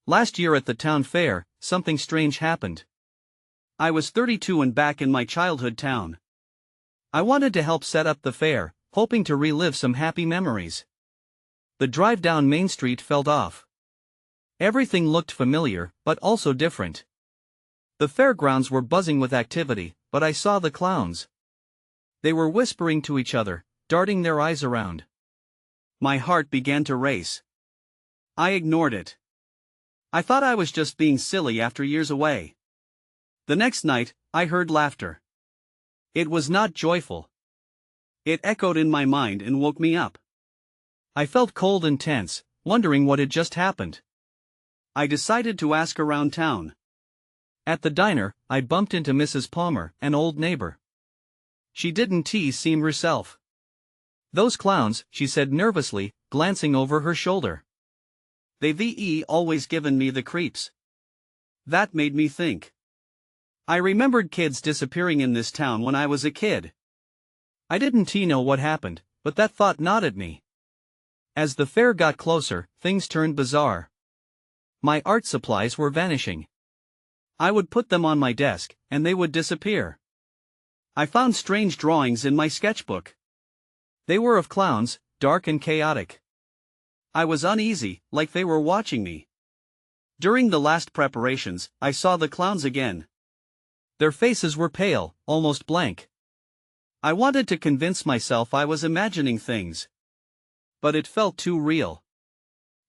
Last year at the town fair, something strange happened. I was 32 and back in my childhood town. I wanted to help set up the fair, hoping to relive some happy memories. The drive down Main Street felt off. Everything looked familiar, but also different. The fairgrounds were buzzing with activity, but I saw the clowns. They were whispering to each other, darting their eyes around. My heart began to race. I ignored it. I thought I was just being silly after years away. The next night, I heard laughter. It was not joyful. It echoed in my mind and woke me up. I felt cold and tense, wondering what had just happened. I decided to ask around town. At the diner, I bumped into Mrs. Palmer, an old neighbor. She didn't seem herself. "Those clowns," she said nervously, glancing over her shoulder. "They've always given me the creeps." That made me think. I remembered kids disappearing in this town when I was a kid. I didn't know what happened, but that thought gnawed at me. As the fair got closer, things turned bizarre. My art supplies were vanishing. I would put them on my desk, and they would disappear. I found strange drawings in my sketchbook. They were of clowns, dark and chaotic. I was uneasy, like they were watching me. During the last preparations, I saw the clowns again. Their faces were pale, almost blank. I wanted to convince myself I was imagining things. But it felt too real.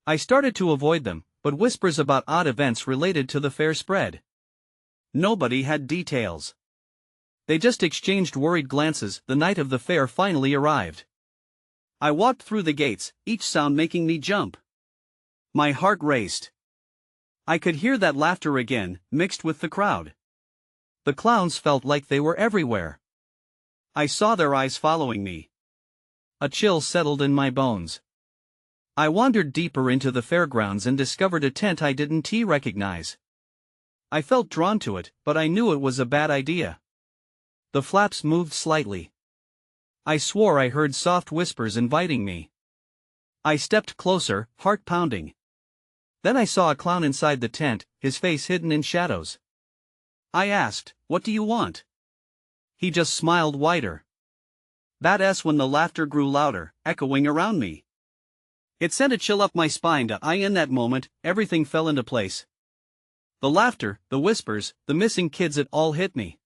I started to avoid them, but whispers about odd events related to the fair spread. Nobody had details. They just exchanged worried glances. The night of the fair finally arrived. I walked through the gates, each sound making me jump. My heart raced. I could hear that laughter again, mixed with the crowd. The clowns felt like they were everywhere. I saw their eyes following me. A chill settled in my bones. I wandered deeper into the fairgrounds and discovered a tent I didn't recognize. I felt drawn to it, but I knew it was a bad idea. The flaps moved slightly. I swore I heard soft whispers inviting me. I stepped closer, heart pounding. Then I saw a clown inside the tent, his face hidden in shadows. I asked, "What do you want?" He just smiled wider. That's when the laughter grew louder, echoing around me. It sent a chill up my spine. In that moment, everything fell into place. The laughter, the whispers, the missing kids, it all hit me.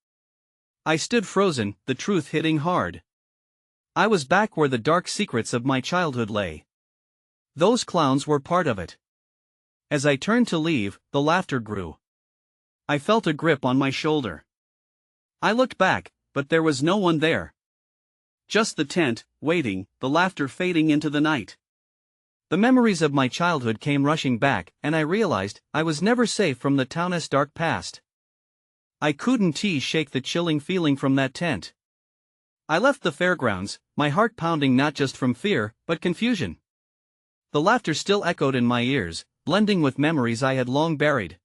I stood frozen, the truth hitting hard. I was back where the dark secrets of my childhood lay. Those clowns were part of it. As I turned to leave, the laughter grew. I felt a grip on my shoulder. I looked back, but there was no one there. Just the tent, waiting, the laughter fading into the night. The memories of my childhood came rushing back, and I realized I was never safe from the town's dark past. I couldn't shake the chilling feeling from that tent. I left the fairgrounds, my heart pounding not just from fear, but confusion. The laughter still echoed in my ears, blending with memories I had long buried.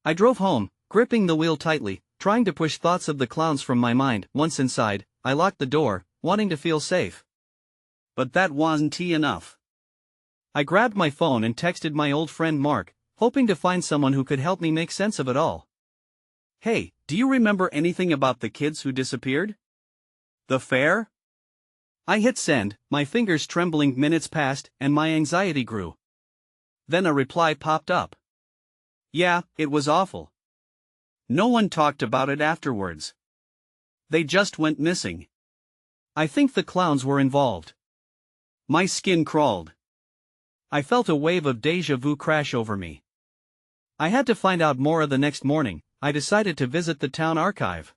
I drove home, gripping the wheel tightly, trying to push thoughts of the clowns from my mind. Once inside, I locked the door, wanting to feel safe. But that wasn't enough. I grabbed my phone and texted my old friend Mark, hoping to find someone who could help me make sense of it all. "Hey, do you remember anything about the kids who disappeared? The fair?" I hit send, my fingers trembling. Minutes passed, and my anxiety grew. Then a reply popped up. "Yeah, it was awful. No one talked about it afterwards. They just went missing." I think the clowns were involved. My skin crawled. I felt a wave of déjà vu crash over me. I had to find out more. The next morning, I decided to visit the town archive.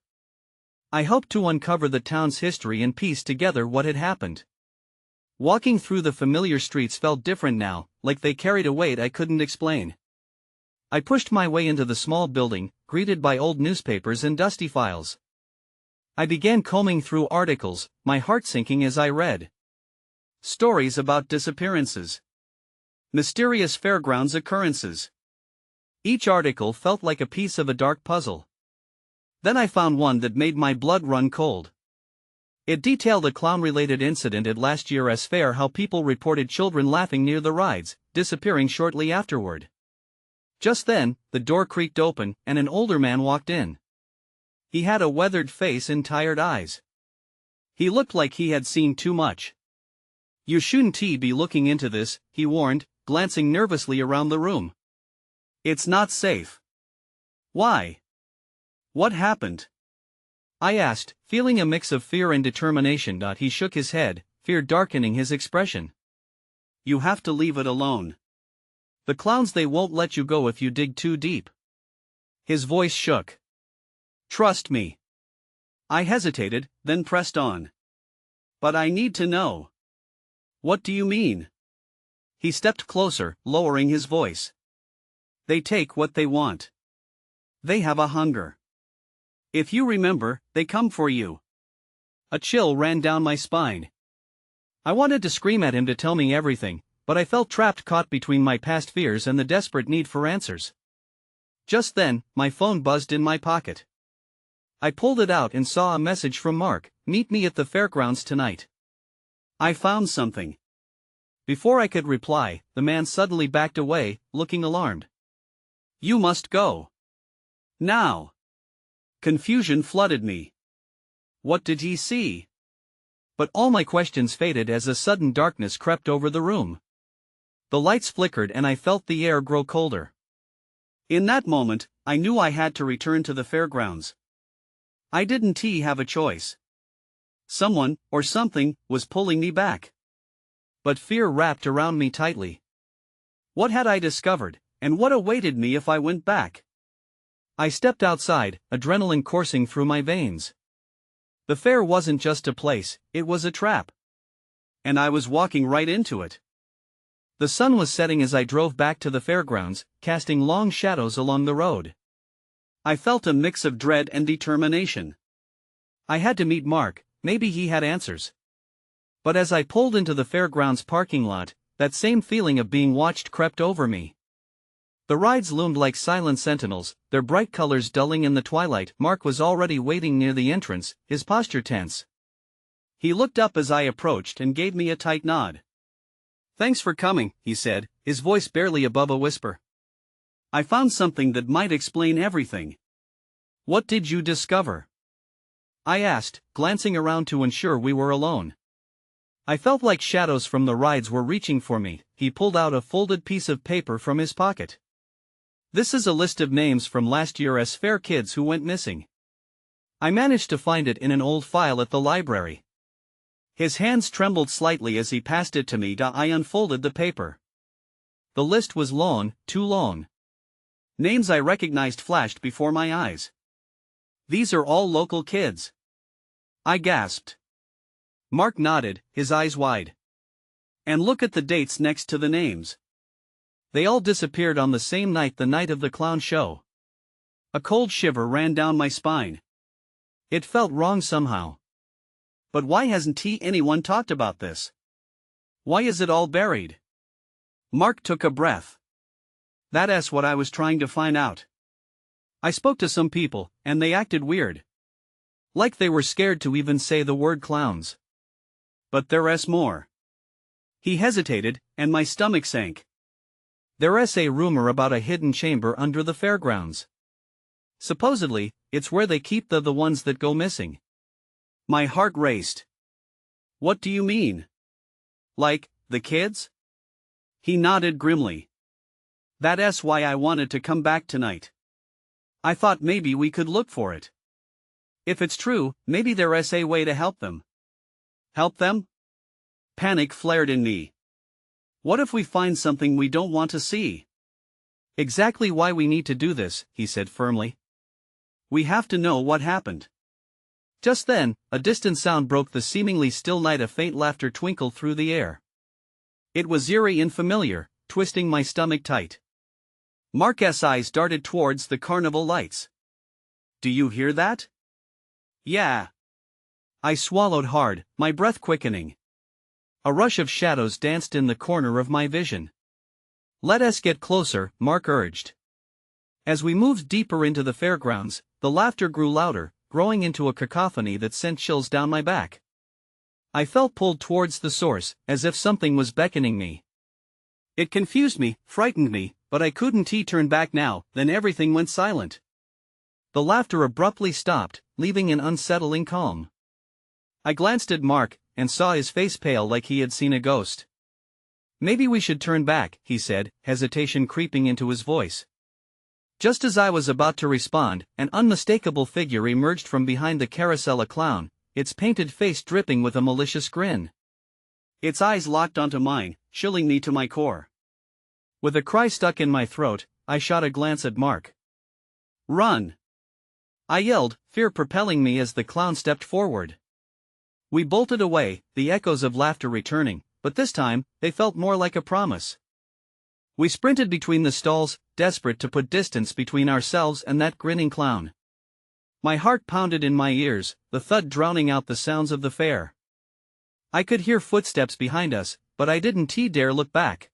I hoped to uncover the town's history and piece together what had happened. Walking through the familiar streets felt different now, like they carried a weight I couldn't explain. I pushed my way into the small building, greeted by old newspapers and dusty files. I began combing through articles, my heart sinking as I read. Stories about disappearances. Mysterious fairgrounds occurrences. Each article felt like a piece of a dark puzzle. Then I found one that made my blood run cold. It detailed a clown-related incident at last year's fair, how people reported children laughing near the rides, disappearing shortly afterward. Just then, the door creaked open and an older man walked in. He had a weathered face and tired eyes. He looked like he had seen too much. "You shouldn't be looking into this," he warned, glancing nervously around the room. "It's not safe." "Why? What happened?" I asked, feeling a mix of fear and determination. He shook his head, fear darkening his expression. "You have to leave it alone. The clowns, they won't let you go if you dig too deep." His voice shook. "Trust me." I hesitated, then pressed on. "But I need to know." "What do you mean?" He stepped closer, lowering his voice. "They take what they want. They have a hunger. If you remember, they come for you." A chill ran down my spine. I wanted to scream at him to tell me everything, but I felt trapped, caught between my past fears and the desperate need for answers. Just then, my phone buzzed in my pocket. I pulled it out and saw a message from Mark: "Meet me at the fairgrounds tonight. I found something." Before I could reply, the man suddenly backed away, looking alarmed. "You must go. Now." Confusion flooded me. What did he see? But all my questions faded as a sudden darkness crept over the room. The lights flickered and I felt the air grow colder. In that moment, I knew I had to return to the fairgrounds. I didn't have a choice. Someone, or something, was pulling me back. But fear wrapped around me tightly. What had I discovered, and what awaited me if I went back? I stepped outside, adrenaline coursing through my veins. The fair wasn't just a place, it was a trap. And I was walking right into it. The sun was setting as I drove back to the fairgrounds, casting long shadows along the road. I felt a mix of dread and determination. I had to meet Mark, maybe he had answers. But as I pulled into the fairgrounds parking lot, that same feeling of being watched crept over me. The rides loomed like silent sentinels, their bright colors dulling in the twilight. Mark was already waiting near the entrance, his posture tense. He looked up as I approached and gave me a tight nod. "Thanks for coming," he said, his voice barely above a whisper. "I found something that might explain everything." "What did you discover?" I asked, glancing around to ensure we were alone. I felt like shadows from the rides were reaching for me. He pulled out a folded piece of paper from his pocket. "This is a list of names from last year's fair kids who went missing. I managed to find it in an old file at the library." His hands trembled slightly as he passed it to me. I unfolded the paper. The list was long, too long. Names I recognized flashed before my eyes. "These are all local kids." I gasped. Mark nodded, his eyes wide. "And look at the dates next to the names. They all disappeared on the same night, the night of the clown show." A cold shiver ran down my spine. It felt wrong somehow. But why hasn't anyone talked about this? Why is it all buried? Mark took a breath. "That's what I was trying to find out. I spoke to some people, and they acted weird. Like they were scared to even say the word clowns. But there's more." He hesitated, and my stomach sank. "There's a rumor about a hidden chamber under the fairgrounds. Supposedly, it's where they keep the ones that go missing." My heart raced. "What do you mean? Like, the kids?" He nodded grimly. "That's why I wanted to come back tonight. I thought maybe we could look for it. If it's true, maybe there's a way to help them." "Help them?" Panic flared in me. "What if we find something we don't want to see?" "Exactly why we need to do this," he said firmly. "We have to know what happened." Just then, a distant sound broke the seemingly still night. A faint laughter twinkled through the air. It was eerie and familiar, twisting my stomach tight. Mark's eyes darted towards the carnival lights. "Do you hear that?" "Yeah." I swallowed hard, my breath quickening. A rush of shadows danced in the corner of my vision. "Let us get closer," Mark urged. As we moved deeper into the fairgrounds, the laughter grew louder, growing into a cacophony that sent chills down my back. I felt pulled towards the source, as if something was beckoning me. It confused me, frightened me, but I couldn't turn back now. Then everything went silent. The laughter abruptly stopped, leaving an unsettling calm. I glanced at Mark, and saw his face pale like he had seen a ghost. "Maybe we should turn back," he said, hesitation creeping into his voice. Just as I was about to respond, an unmistakable figure emerged from behind the carousel, a clown, its painted face dripping with a malicious grin. Its eyes locked onto mine, chilling me to my core. With a cry stuck in my throat, I shot a glance at Mark. "Run!" I yelled, fear propelling me as the clown stepped forward. We bolted away, the echoes of laughter returning, but this time, they felt more like a promise. We sprinted between the stalls, desperate to put distance between ourselves and that grinning clown. My heart pounded in my ears, the thud drowning out the sounds of the fair. I could hear footsteps behind us, but I didn't dare look back.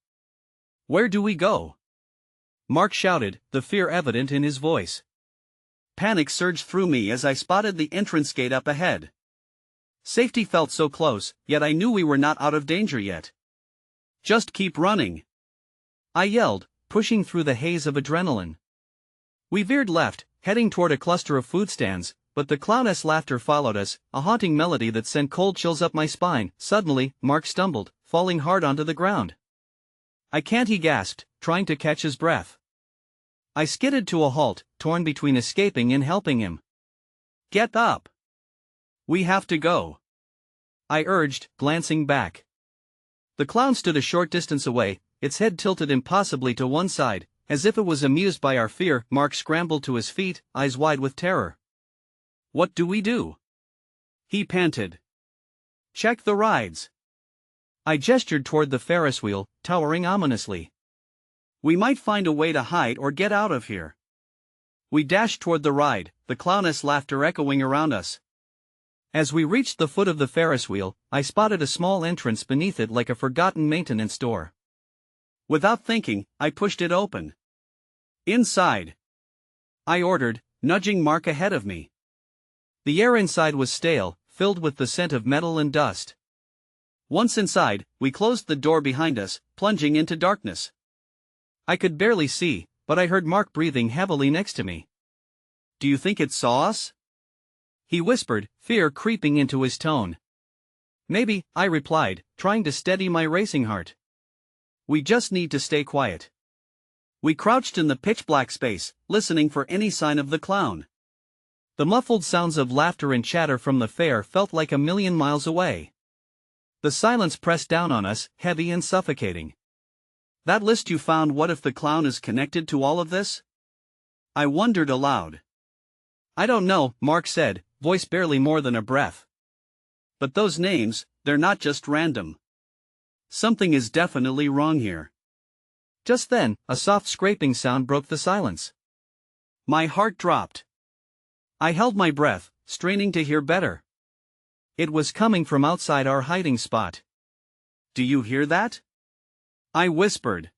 "Where do we go?" Mark shouted, the fear evident in his voice. Panic surged through me as I spotted the entrance gate up ahead. Safety felt so close, yet I knew we were not out of danger yet. "Just keep running," I yelled, pushing through the haze of adrenaline. We veered left, heading toward a cluster of food stands, but the clowness laughter followed us, a haunting melody that sent cold chills up my spine. Suddenly, Mark stumbled, falling hard onto the ground. "I can't," he gasped, trying to catch his breath. I skidded to a halt, torn between escaping and helping him. "Get up! We have to go," I urged, glancing back. The clown stood a short distance away, its head tilted impossibly to one side, as if it was amused by our fear. Mark scrambled to his feet, eyes wide with terror. "What do we do?" he panted. "Check the rides." I gestured toward the Ferris wheel, towering ominously. "We might find a way to hide or get out of here." We dashed toward the ride, the clowness laughter echoing around us. As we reached the foot of the Ferris wheel, I spotted a small entrance beneath it like a forgotten maintenance door. Without thinking, I pushed it open. "Inside," I ordered, nudging Mark ahead of me. The air inside was stale, filled with the scent of metal and dust. Once inside, we closed the door behind us, plunging into darkness. I could barely see, but I heard Mark breathing heavily next to me. "Do you think it saw us?" he whispered, fear creeping into his tone. "Maybe," I replied, trying to steady my racing heart. "We just need to stay quiet." We crouched in the pitch-black space, listening for any sign of the clown. The muffled sounds of laughter and chatter from the fair felt like a million miles away. The silence pressed down on us, heavy and suffocating. "That list you found, what if the clown is connected to all of this?" I wondered aloud. "I don't know," Mark said, voice barely more than a breath. "But those names, they're not just random. Something is definitely wrong here." Just then, a soft scraping sound broke the silence. My heart dropped. I held my breath, straining to hear better. It was coming from outside our hiding spot. "Do you hear that?" I whispered.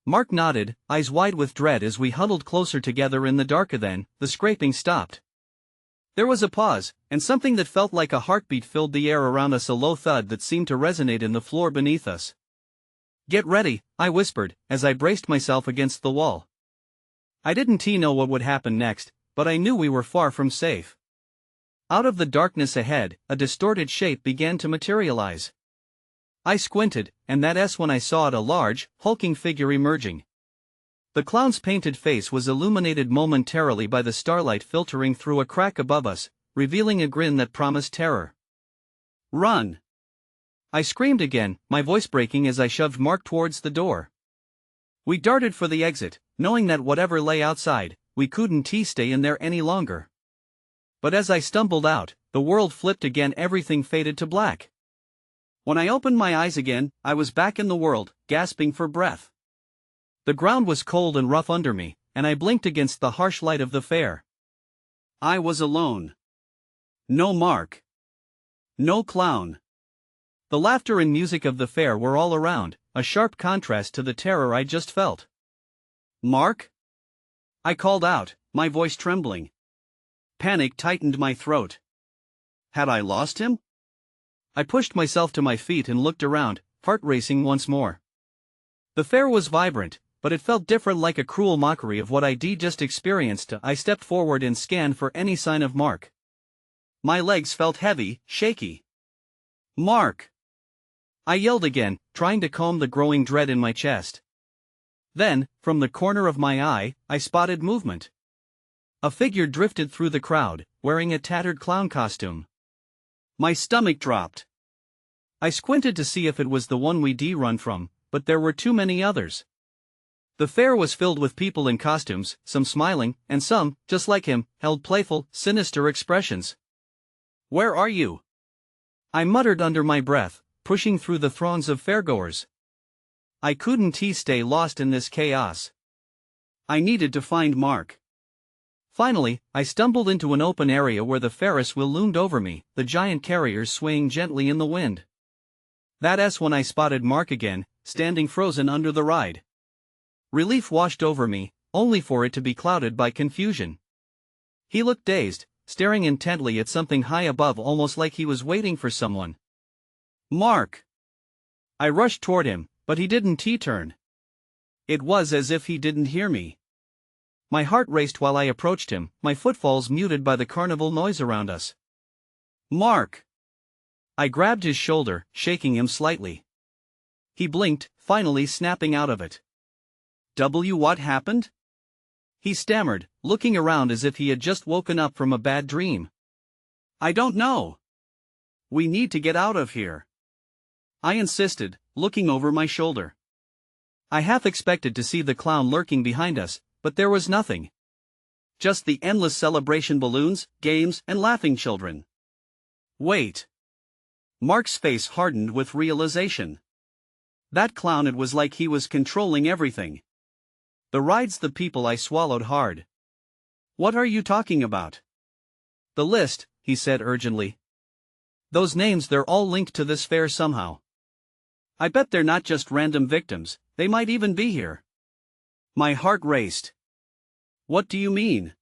Mark nodded, eyes wide with dread as we huddled closer together in the dark. Then, the scraping stopped. There was a pause, and something that felt like a heartbeat filled the air around us, a low thud that seemed to resonate in the floor beneath us. "Get ready," I whispered, as I braced myself against the wall. I didn't know what would happen next, but I knew we were far from safe. Out of the darkness ahead, a distorted shape began to materialize. I squinted, and that's when I saw it, a large, hulking figure emerging. The clown's painted face was illuminated momentarily by the starlight filtering through a crack above us, revealing a grin that promised terror. "Run!" I screamed again, my voice breaking as I shoved Mark towards the door. We darted for the exit, knowing that whatever lay outside, we couldn't stay in there any longer. But as I stumbled out, the world flipped again, everything faded to black. When I opened my eyes again, I was back in the world, gasping for breath. The ground was cold and rough under me, and I blinked against the harsh light of the fair. I was alone. No Mark. No clown. The laughter and music of the fair were all around, a sharp contrast to the terror I just felt. "Mark?" I called out, my voice trembling. Panic tightened my throat. Had I lost him? I pushed myself to my feet and looked around, heart racing once more. The fair was vibrant, but it felt different, like a cruel mockery of what I'd just experienced. I stepped forward and scanned for any sign of Mark. My legs felt heavy, shaky. "Mark!" I yelled again, trying to calm the growing dread in my chest. Then, from the corner of my eye, I spotted movement. A figure drifted through the crowd, wearing a tattered clown costume. My stomach dropped. I squinted to see if it was the one we'd run from, but there were too many others. The fair was filled with people in costumes, some smiling, and some, just like him, held playful, sinister expressions. "Where are you?" I muttered under my breath, pushing through the throngs of fairgoers. I couldn't stay lost in this chaos. I needed to find Mark. Finally, I stumbled into an open area where the Ferris wheel loomed over me, the giant carriers swaying gently in the wind. That's when I spotted Mark again, standing frozen under the ride. Relief washed over me, only for it to be clouded by confusion. He looked dazed, staring intently at something high above, almost like he was waiting for someone. "Mark!" I rushed toward him, but he didn't turn. It was as if he didn't hear me. My heart raced while I approached him, my footfalls muted by the carnival noise around us. "Mark!" I grabbed his shoulder, shaking him slightly. He blinked, finally snapping out of it. What happened?" he stammered, looking around as if he had just woken up from a bad dream. "I don't know. We need to get out of here," I insisted, looking over my shoulder. I half expected to see the clown lurking behind us, but there was nothing. Just the endless celebration balloons, games, and laughing children. Wait. Mark's face hardened with realization. That clown, it was like he was controlling everything. The rides, the people. I swallowed hard. "What are you talking about?" "The list," he said urgently. "Those names, they're all linked to this fair somehow. I bet they're not just random victims, they might even be here." My heart raced. "What do you mean?"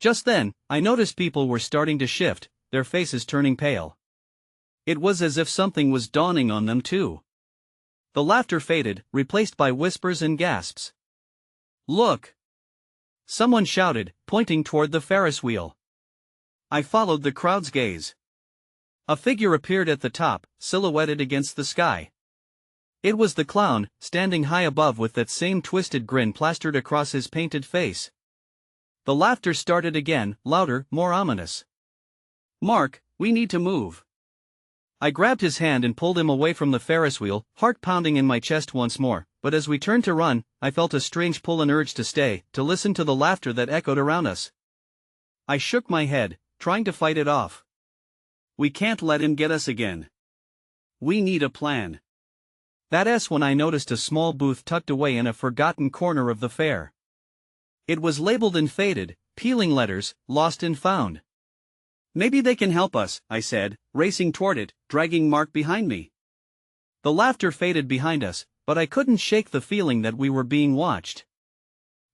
Just then, I noticed people were starting to shift, their faces turning pale. It was as if something was dawning on them too. The laughter faded, replaced by whispers and gasps. "Look!" someone shouted, pointing toward the Ferris wheel. I followed the crowd's gaze. A figure appeared at the top, silhouetted against the sky. It was the clown, standing high above with that same twisted grin plastered across his painted face. The laughter started again, louder, more ominous. "Mark, we need to move." I grabbed his hand and pulled him away from the Ferris wheel, heart pounding in my chest once more, but as we turned to run, I felt a strange pull and urge to stay, to listen to the laughter that echoed around us. I shook my head, trying to fight it off. "We can't let him get us again. We need a plan." That's when I noticed a small booth tucked away in a forgotten corner of the fair. It was labeled in faded, peeling letters, "Lost and Found." "Maybe they can help us," I said, racing toward it, dragging Mark behind me. The laughter faded behind us, but I couldn't shake the feeling that we were being watched.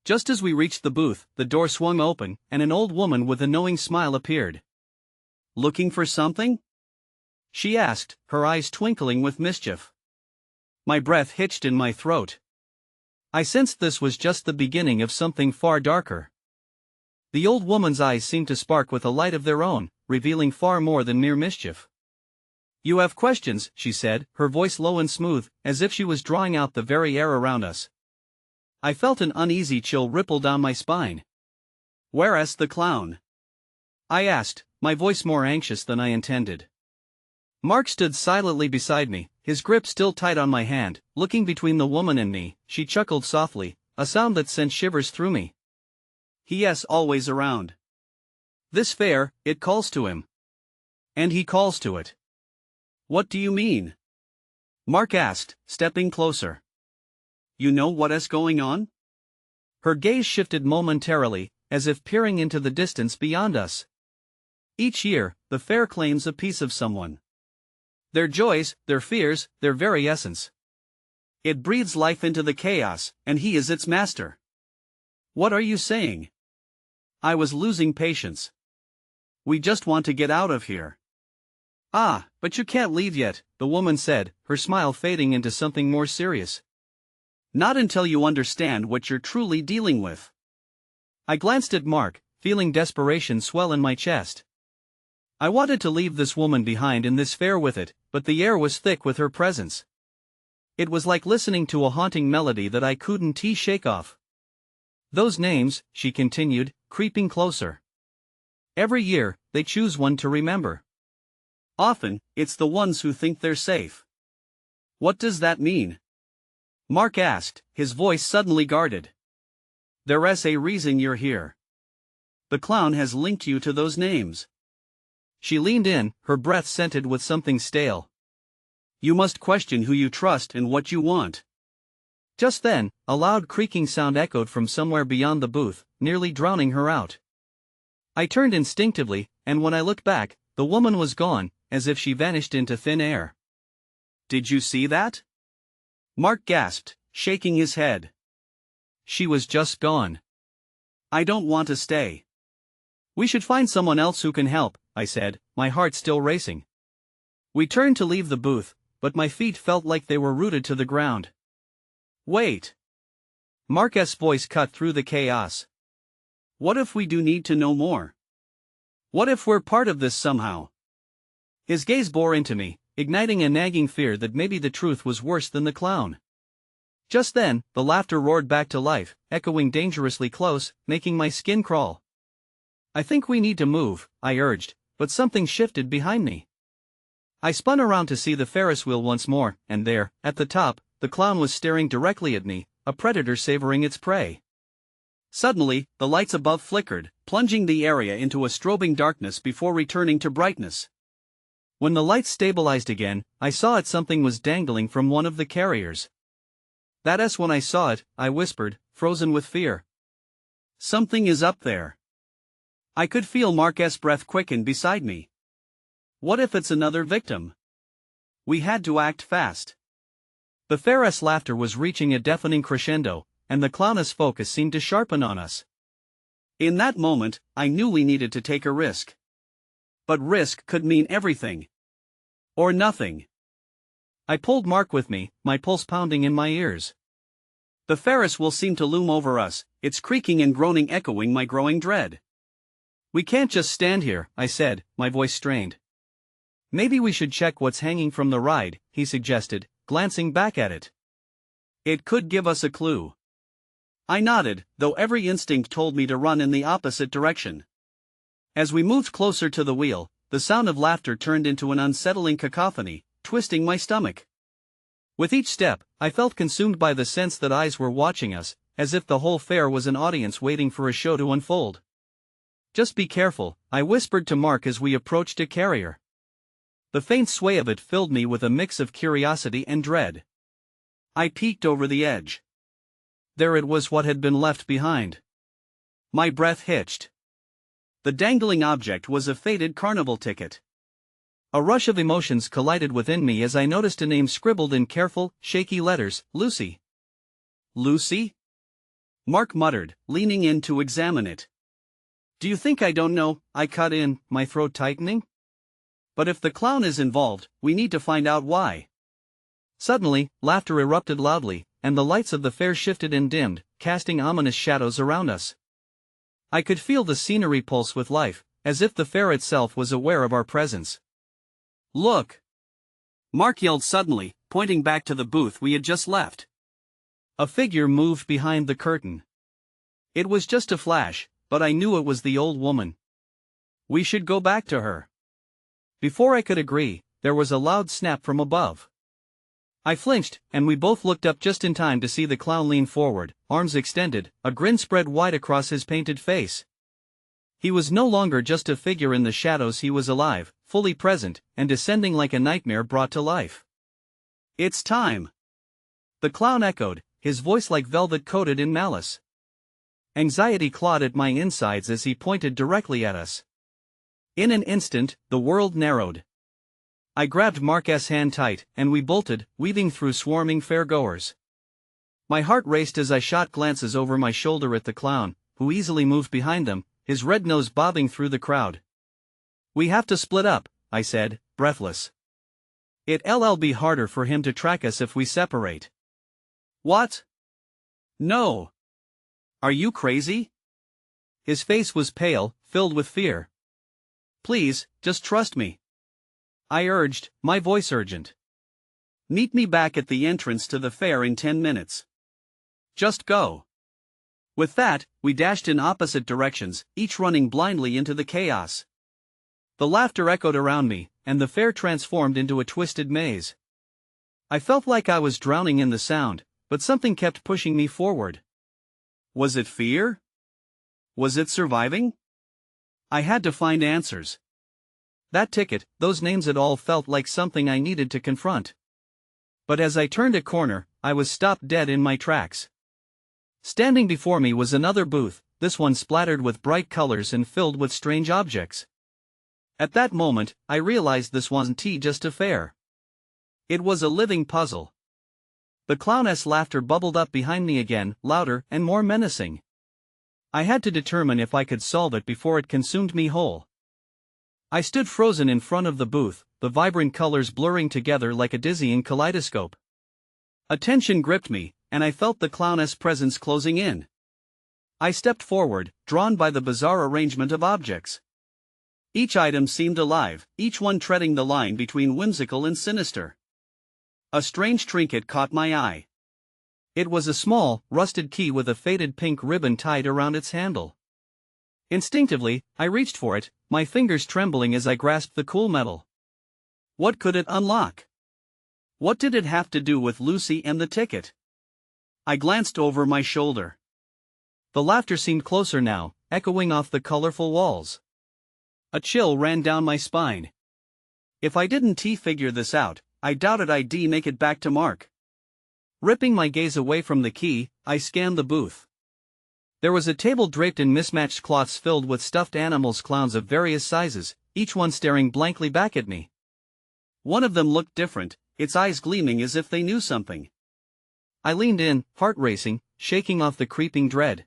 Just as we reached the booth, the door swung open, and an old woman with a knowing smile appeared. "Looking for something?" she asked, her eyes twinkling with mischief. My breath hitched in my throat. I sensed this was just the beginning of something far darker. The old woman's eyes seemed to spark with a light of their own, revealing far more than mere mischief. "You have questions," she said, her voice low and smooth, as if she was drawing out the very air around us. I felt an uneasy chill ripple down my spine. "Where's the clown?" I asked, my voice more anxious than I intended. Mark stood silently beside me, his grip still tight on my hand, looking between the woman and me. She chuckled softly, a sound that sent shivers through me. "He's always around. This fair, it calls to him. And he calls to it." "What do you mean?" Mark asked, stepping closer. "You know what's going on?" Her gaze shifted momentarily, as if peering into the distance beyond us. "Each year, the fair claims a piece of someone. Their joys, their fears, their very essence. It breathes life into the chaos, and he is its master." "What are you saying?" I was losing patience. "We just want to get out of here." "Ah, but you can't leave yet," the woman said, her smile fading into something more serious. Not until you understand what you're truly dealing with. I glanced at Mark, feeling desperation swell in my chest. I wanted to leave this woman behind in this fair with it, but the air was thick with her presence. It was like listening to a haunting melody that I couldn't shake off. Those names, she continued, creeping closer. Every year, they choose one to remember. Often, it's the ones who think they're safe. What does that mean? Mark asked, his voice suddenly guarded. There's a reason you're here. The clown has linked you to those names. She leaned in, her breath scented with something stale. You must question who you trust and what you want. Just then, a loud creaking sound echoed from somewhere beyond the booth, nearly drowning her out. I turned instinctively, and when I looked back, the woman was gone, as if she vanished into thin air. Did you see that? Mark gasped, shaking his head. She was just gone. I don't want to stay. We should find someone else who can help, I said, my heart still racing. We turned to leave the booth, but my feet felt like they were rooted to the ground. Wait. Mark's voice cut through the chaos. What if we do need to know more? What if we're part of this somehow? His gaze bore into me, igniting a nagging fear that maybe the truth was worse than the clown. Just then, the laughter roared back to life, echoing dangerously close, making my skin crawl. I think we need to move, I urged, but something shifted behind me. I spun around to see the Ferris wheel once more, and there, at the top, the clown was staring directly at me, a predator savoring its prey. Suddenly, the lights above flickered, plunging the area into a strobing darkness before returning to brightness. When the lights stabilized again, I saw something was dangling from one of the carriers. That's when I saw it, I whispered, frozen with fear. Something is up there. I could feel Mark's breath quicken beside me. What if it's another victim? We had to act fast. The Ferris laughter was reaching a deafening crescendo, and the clown's focus seemed to sharpen on us. In that moment, I knew we needed to take a risk. But risk could mean everything. Or nothing. I pulled Mark with me, my pulse pounding in my ears. The Ferris wheel seemed to loom over us, its creaking and groaning echoing my growing dread. We can't just stand here, I said, my voice strained. Maybe we should check what's hanging from the ride, he suggested, glancing back at it. It could give us a clue. I nodded, though every instinct told me to run in the opposite direction. As we moved closer to the wheel, the sound of laughter turned into an unsettling cacophony, twisting my stomach. With each step, I felt consumed by the sense that eyes were watching us, as if the whole fair was an audience waiting for a show to unfold. Just be careful, I whispered to Mark as we approached a carrier. The faint sway of it filled me with a mix of curiosity and dread. I peeked over the edge. There it was, what had been left behind. My breath hitched. The dangling object was a faded carnival ticket. A rush of emotions collided within me as I noticed a name scribbled in careful, shaky letters, Lucy. Lucy? Mark muttered, leaning in to examine it. Do you think I don't know? I cut in, my throat tightening. But if the clown is involved, we need to find out why. Suddenly, laughter erupted loudly, and the lights of the fair shifted and dimmed, casting ominous shadows around us. I could feel the scenery pulse with life, as if the fair itself was aware of our presence. Look! Mark yelled suddenly, pointing back to the booth we had just left. A figure moved behind the curtain. It was just a flash, but I knew it was the old woman. We should go back to her. Before I could agree, there was a loud snap from above. I flinched, and we both looked up just in time to see the clown lean forward, arms extended, a grin spread wide across his painted face. He was no longer just a figure in the shadows, he was alive, fully present, and descending like a nightmare brought to life. It's time! The clown echoed, his voice like velvet coated in malice. Anxiety clawed at my insides as he pointed directly at us. In an instant, the world narrowed. I grabbed Mark's hand tight, and we bolted, weaving through swarming fairgoers. My heart raced as I shot glances over my shoulder at the clown, who easily moved behind them, his red nose bobbing through the crowd. We have to split up, I said, breathless. It'll be harder for him to track us if we separate. What? No. Are you crazy? His face was pale, filled with fear. Please, just trust me. I urged, my voice urgent. Meet me back at the entrance to the fair in 10 minutes. Just go. With that, we dashed in opposite directions, each running blindly into the chaos. The laughter echoed around me, and the fair transformed into a twisted maze. I felt like I was drowning in the sound, but something kept pushing me forward. Was it fear? Was it surviving? I had to find answers. That ticket, those names, it all felt like something I needed to confront. But as I turned a corner, I was stopped dead in my tracks. Standing before me was another booth, this one splattered with bright colors and filled with strange objects. At that moment, I realized this wasn't just a fair. It was a living puzzle. The clowness laughter bubbled up behind me again, louder and more menacing. I had to determine if I could solve it before it consumed me whole. I stood frozen in front of the booth, the vibrant colors blurring together like a dizzying kaleidoscope. A tension gripped me, and I felt the clowness presence closing in. I stepped forward, drawn by the bizarre arrangement of objects. Each item seemed alive, each one treading the line between whimsical and sinister. A strange trinket caught my eye. It was a small, rusted key with a faded pink ribbon tied around its handle. Instinctively, I reached for it, my fingers trembling as I grasped the cool metal. What could it unlock? What did it have to do with Lucy and the ticket? I glanced over my shoulder. The laughter seemed closer now, echoing off the colorful walls. A chill ran down my spine. If I didn't figure this out, I doubted I'd make it back to Mark. Ripping my gaze away from the key, I scanned the booth. There was a table draped in mismatched cloths filled with stuffed animals, clowns of various sizes, each one staring blankly back at me. One of them looked different, its eyes gleaming as if they knew something. I leaned in, heart racing, shaking off the creeping dread.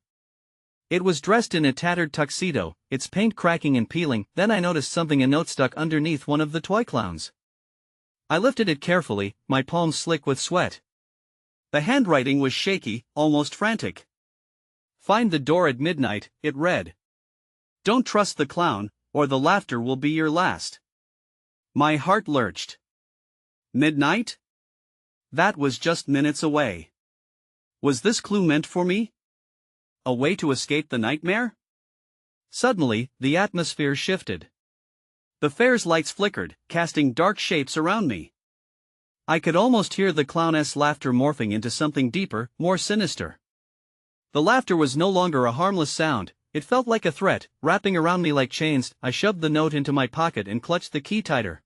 It was dressed in a tattered tuxedo, its paint cracking and peeling. Then I noticed something, a note stuck underneath one of the toy clowns. I lifted it carefully, my palms slick with sweat. The handwriting was shaky, almost frantic. Find the door at midnight, it read. Don't trust the clown, or the laughter will be your last. My heart lurched. Midnight? That was just minutes away. Was this clue meant for me? A way to escape the nightmare? Suddenly, the atmosphere shifted. The fair's lights flickered, casting dark shapes around me. I could almost hear the clowness laughter morphing into something deeper, more sinister. The laughter was no longer a harmless sound, it felt like a threat, wrapping around me like chains. I shoved the note into my pocket and clutched the key tighter.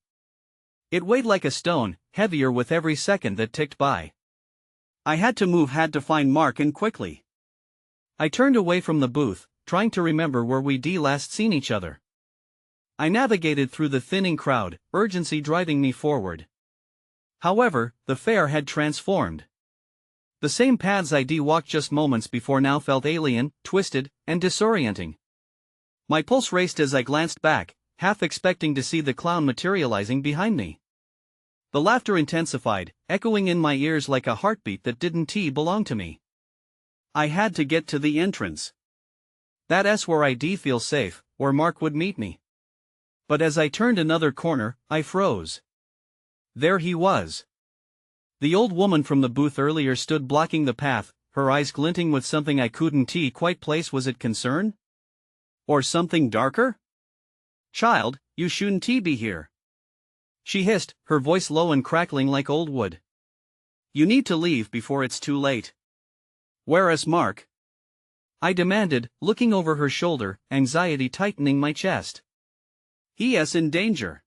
It weighed like a stone, heavier with every second that ticked by. I had to move, had to find Mark, and quickly. I turned away from the booth, trying to remember where we'd last seen each other. I navigated through the thinning crowd, urgency driving me forward. However, the fair had transformed. The same paths I'd walked just moments before now felt alien, twisted, and disorienting. My pulse raced as I glanced back, half expecting to see the clown materializing behind me. The laughter intensified, echoing in my ears like a heartbeat that didn't belong to me. I had to get to the entrance. That's where I'd feel safe, where Mark would meet me. But as I turned another corner, I froze. There he was. The old woman from the booth earlier stood blocking the path, her eyes glinting with something I couldn't quite place. Was it concern? Or something darker? Child, you shouldn't be here. She hissed, her voice low and crackling like old wood. You need to leave before it's too late. Where is Mark? I demanded, looking over her shoulder, anxiety tightening my chest. He is in danger,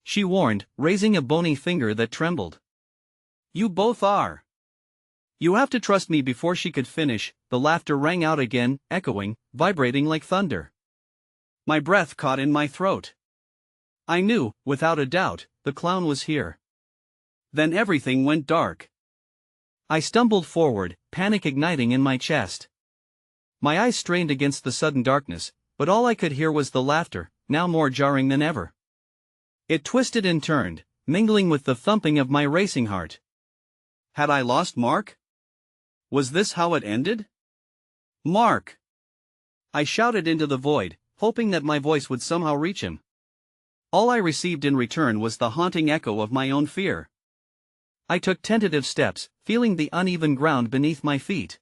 she warned, raising a bony finger that trembled. You both are. You have to trust me. Before she could finish, the laughter rang out again, echoing, vibrating like thunder. My breath caught in my throat. I knew, without a doubt, the clown was here. Then everything went dark. I stumbled forward, panic igniting in my chest. My eyes strained against the sudden darkness, but all I could hear was the laughter, now more jarring than ever. It twisted and turned, mingling with the thumping of my racing heart. Had I lost Mark? Was this how it ended? Mark! I shouted into the void, hoping that my voice would somehow reach him. All I received in return was the haunting echo of my own fear. I took tentative steps, feeling the uneven ground beneath my feet.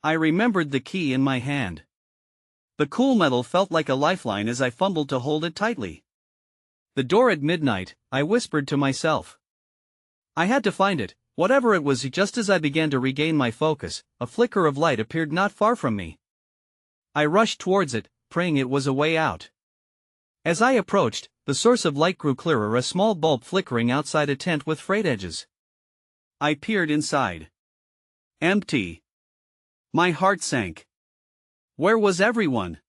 I remembered the key in my hand. The cool metal felt like a lifeline as I fumbled to hold it tightly. The door at midnight, I whispered to myself. I had to find it, whatever it was. Just as I began to regain my focus, a flicker of light appeared not far from me. I rushed towards it, praying it was a way out. As I approached, the source of light grew clearer, a small bulb flickering outside a tent with frayed edges. I peered inside. Empty. My heart sank. Where was everyone?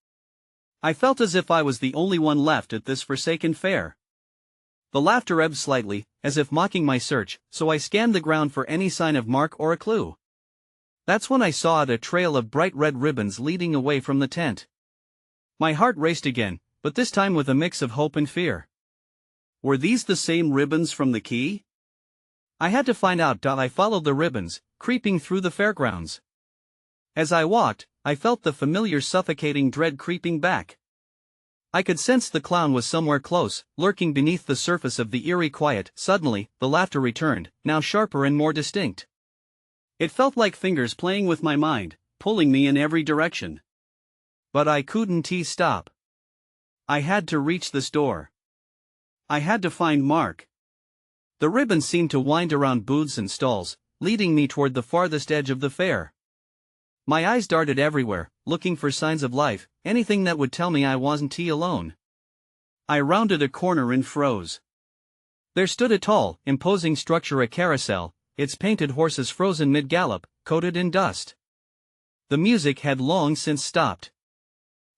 I felt as if I was the only one left at this forsaken fair. The laughter ebbed slightly, as if mocking my search, so I scanned the ground for any sign of mark or a clue. That's when I saw a trail of bright red ribbons leading away from the tent. My heart raced again, but this time with a mix of hope and fear. Were these the same ribbons from the key? I had to find out. I followed the ribbons, creeping through the fairgrounds. As I walked, I felt the familiar suffocating dread creeping back. I could sense the clown was somewhere close, lurking beneath the surface of the eerie quiet. Suddenly, the laughter returned, now sharper and more distinct. It felt like fingers playing with my mind, pulling me in every direction. But I couldn't stop. I had to reach this door. I had to find Mark. The ribbons seemed to wind around booths and stalls, leading me toward the farthest edge of the fair. My eyes darted everywhere, looking for signs of life, anything that would tell me I wasn't alone. I rounded a corner and froze. There stood a tall, imposing structure, a carousel, its painted horses frozen mid-gallop, coated in dust. The music had long since stopped.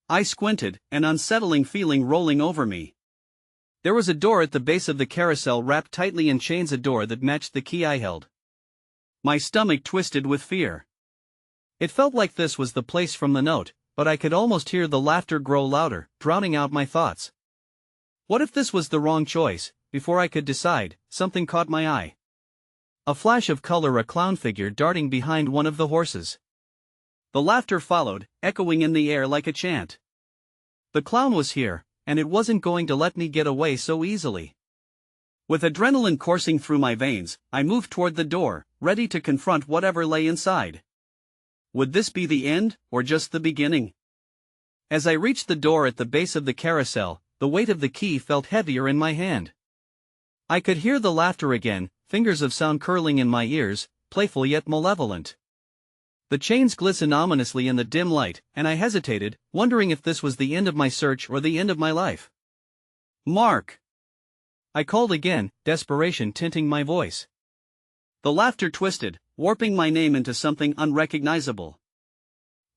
I squinted, an unsettling feeling rolling over me. There was a door at the base of the carousel wrapped tightly in chains, a door that matched the key I held. My stomach twisted with fear. It felt like this was the place from the note, but I could almost hear the laughter grow louder, drowning out my thoughts. What if this was the wrong choice? Before I could decide, something caught my eye. A flash of color, a clown figure darting behind one of the horses. The laughter followed, echoing in the air like a chant. The clown was here, and it wasn't going to let me get away so easily. With adrenaline coursing through my veins, I moved toward the door, ready to confront whatever lay inside. Would this be the end, or just the beginning? As I reached the door at the base of the carousel, the weight of the key felt heavier in my hand. I could hear the laughter again, fingers of sound curling in my ears, playful yet malevolent. The chains glistened ominously in the dim light, and I hesitated, wondering if this was the end of my search or the end of my life. Mark! I called again, desperation tinting my voice. The laughter twisted, warping my name into something unrecognizable.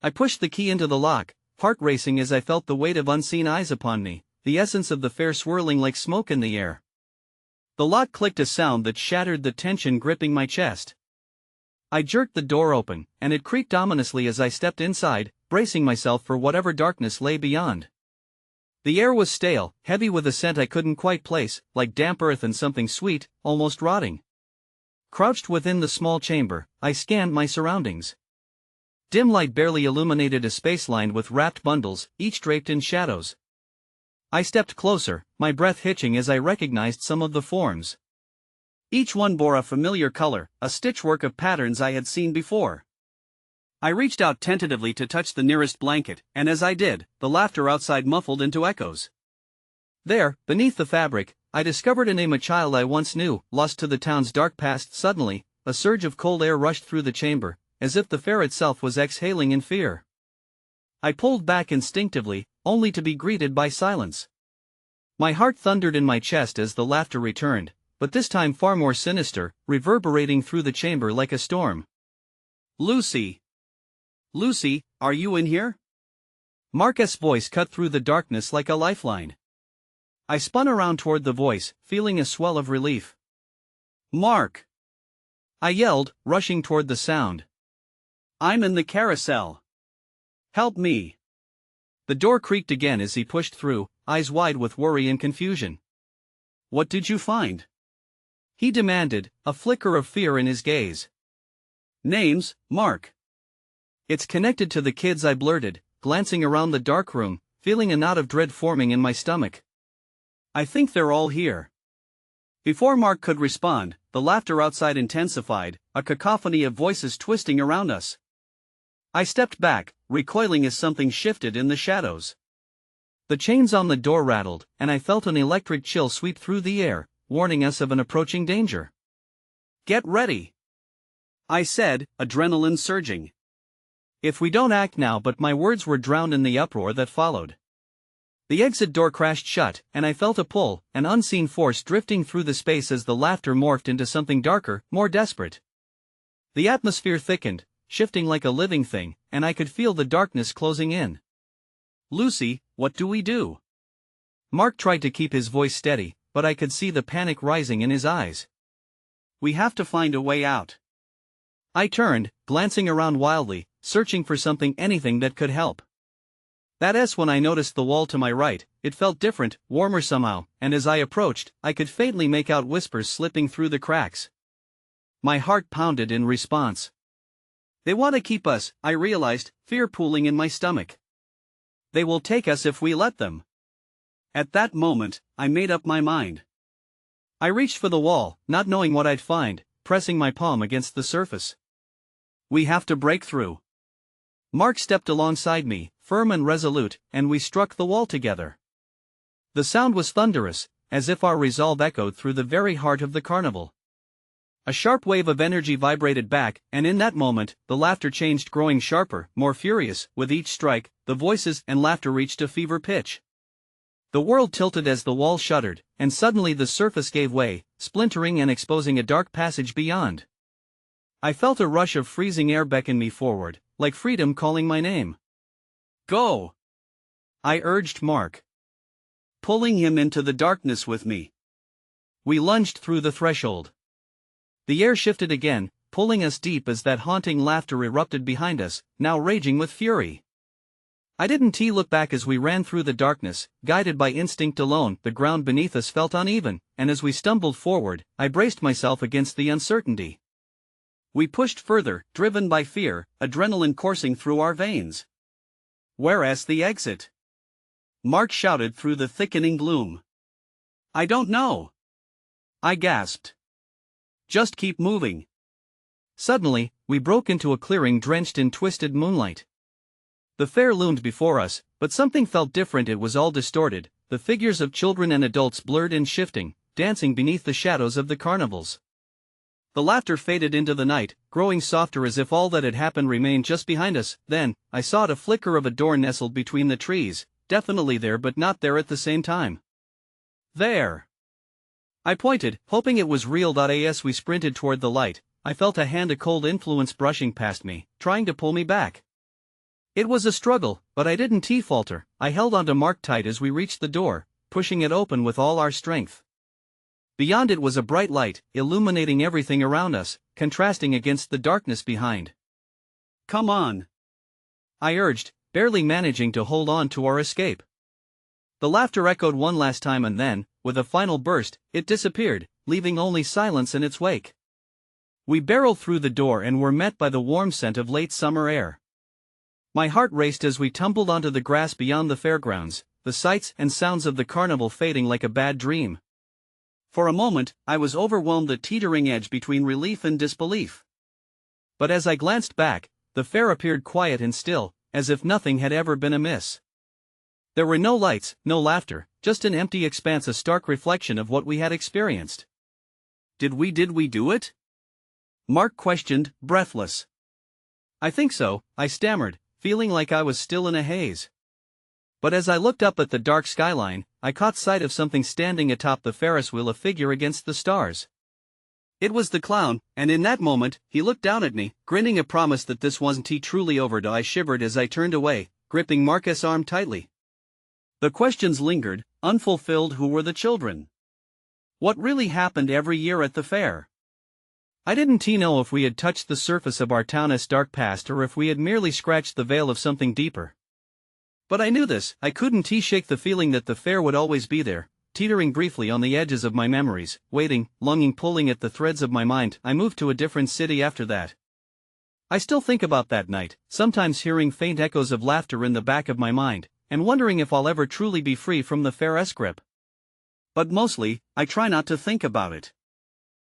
I pushed the key into the lock, heart racing as I felt the weight of unseen eyes upon me, the essence of the fair swirling like smoke in the air. The lock clicked, a sound that shattered the tension gripping my chest. I jerked the door open, and it creaked ominously as I stepped inside, bracing myself for whatever darkness lay beyond. The air was stale, heavy with a scent I couldn't quite place, like damp earth and something sweet, almost rotting. Crouched within the small chamber, I scanned my surroundings. Dim light barely illuminated a space lined with wrapped bundles, each draped in shadows. I stepped closer, my breath hitching as I recognized some of the forms. Each one bore a familiar color, a stitchwork of patterns I had seen before. I reached out tentatively to touch the nearest blanket, and as I did, the laughter outside muffled into echoes. There, beneath the fabric, I discovered a name, a child I once knew, lost to the town's dark past. Suddenly, a surge of cold air rushed through the chamber, as if the fair itself was exhaling in fear. I pulled back instinctively, only to be greeted by silence. My heart thundered in my chest as the laughter returned, but this time far more sinister, reverberating through the chamber like a storm. Lucy! Lucy, are you in here? Mark's voice cut through the darkness like a lifeline. I spun around toward the voice, feeling a swell of relief. Mark! I yelled, rushing toward the sound. I'm in the carousel. Help me! The door creaked again as he pushed through, eyes wide with worry and confusion. What did you find? He demanded, a flicker of fear in his gaze. Names, Mark. It's connected to the kids, I blurted, glancing around the dark room, feeling a knot of dread forming in my stomach. I think they're all here. Before Mark could respond, the laughter outside intensified, a cacophony of voices twisting around us. I stepped back, recoiling as something shifted in the shadows. The chains on the door rattled, and I felt an electric chill sweep through the air, warning us of an approaching danger. Get ready, I said, adrenaline surging. If we don't act now, but my words were drowned in the uproar that followed. The exit door crashed shut, and I felt a pull, an unseen force drifting through the space as the laughter morphed into something darker, more desperate. The atmosphere thickened, shifting like a living thing, and I could feel the darkness closing in. Lucy, what do we do? Mark tried to keep his voice steady, but I could see the panic rising in his eyes. We have to find a way out. I turned, glancing around wildly, searching for something, anything that could help. That's when I noticed the wall to my right. It felt different, warmer somehow, and as I approached, I could faintly make out whispers slipping through the cracks. My heart pounded in response. They want to keep us, I realized, fear pooling in my stomach. They will take us if we let them. At that moment, I made up my mind. I reached for the wall, not knowing what I'd find, pressing my palm against the surface. We have to break through. Mark stepped alongside me, firm and resolute, and we struck the wall together. The sound was thunderous, as if our resolve echoed through the very heart of the carnival. A sharp wave of energy vibrated back, and in that moment, the laughter changed, growing sharper, more furious. With each strike, the voices and laughter reached a fever pitch. The world tilted as the wall shuddered, and suddenly the surface gave way, splintering and exposing a dark passage beyond. I felt a rush of freezing air beckon me forward, like freedom calling my name. Go! I urged Mark, pulling him into the darkness with me. We lunged through the threshold. The air shifted again, pulling us deep as that haunting laughter erupted behind us, now raging with fury. I didn't look back as we ran through the darkness, guided by instinct alone. The ground beneath us felt uneven, and as we stumbled forward, I braced myself against the uncertainty. We pushed further, driven by fear, adrenaline coursing through our veins. Where's the exit? Mark shouted through the thickening gloom. I don't know, I gasped. Just keep moving. Suddenly, we broke into a clearing drenched in twisted moonlight. The fair loomed before us, but something felt different. It was all distorted, the figures of children and adults blurred and shifting, dancing beneath the shadows of the carnivals. The laughter faded into the night, growing softer as if all that had happened remained just behind us. Then, I saw a flicker of a door nestled between the trees, definitely there but not there at the same time. There! I pointed, hoping it was real. As we sprinted toward the light, I felt a hand, a cold influence brushing past me, trying to pull me back. It was a struggle, but I didn't falter. I held onto Mark tight as we reached the door, pushing it open with all our strength. Beyond it was a bright light, illuminating everything around us, contrasting against the darkness behind. Come on, I urged, barely managing to hold on to our escape. The laughter echoed one last time, and then, with a final burst, it disappeared, leaving only silence in its wake. We barreled through the door and were met by the warm scent of late summer air. My heart raced as we tumbled onto the grass beyond the fairgrounds, the sights and sounds of the carnival fading like a bad dream. For a moment, I was overwhelmed, the teetering edge between relief and disbelief. But as I glanced back, the fair appeared quiet and still, as if nothing had ever been amiss. There were no lights, no laughter, just an empty expanse, a stark reflection of what we had experienced. Did we do it? Mark questioned, breathless. I think so, I stammered, feeling like I was still in a haze. But as I looked up at the dark skyline, I caught sight of something standing atop the Ferris wheel, a figure against the stars. It was the clown, and in that moment, he looked down at me, grinning, a promise that this wasn't truly over. I shivered as I turned away, gripping Marcus' arm tightly. The questions lingered, unfulfilled. Who were the children? What really happened every year at the fair? I didn't know if we had touched the surface of our town's dark past or if we had merely scratched the veil of something deeper. But I knew this, I couldn't shake the feeling that the fair would always be there, teetering briefly on the edges of my memories, waiting, longing, pulling at the threads of my mind. I moved to a different city after that. I still think about that night, sometimes hearing faint echoes of laughter in the back of my mind, and wondering if I'll ever truly be free from the fair's grip. But mostly, I try not to think about it.